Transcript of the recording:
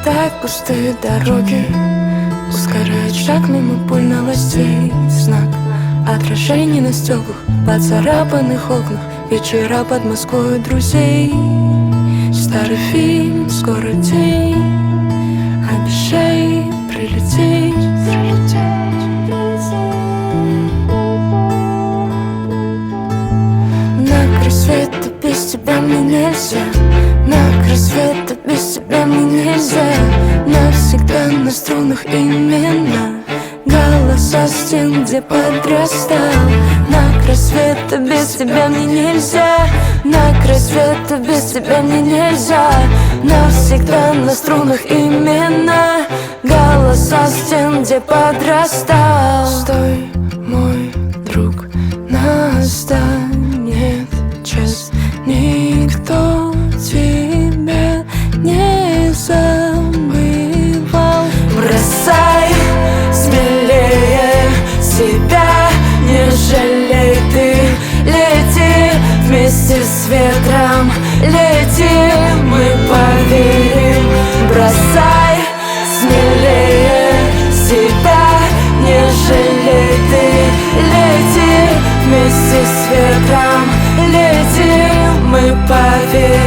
так пустые дороги, ускоряет шаг мимо пуль новостей. Знак отражений на стеклах, поцарапанных окнах, вечера под Москвой друзей. Старый фильм, скоро день, обещай прилететь. На край света без тебя мне нельзя, на край света без тебя мне нельзя. Навсегда на струнах именно голоса стен, где подрастал. На край света без тебя мне нельзя, на край света без тебя мне нельзя. Навсегда на струнах именно голоса стен, где подрастал. Стой, мой друг, настанет час, никто тебя не забывал. Бросай смелее себя, не жалей ты, лети вместе с ветром, лети, мы поверим. Бросай смелее себя, не жалей ты, лети вместе с ветром, лети, мы поверим.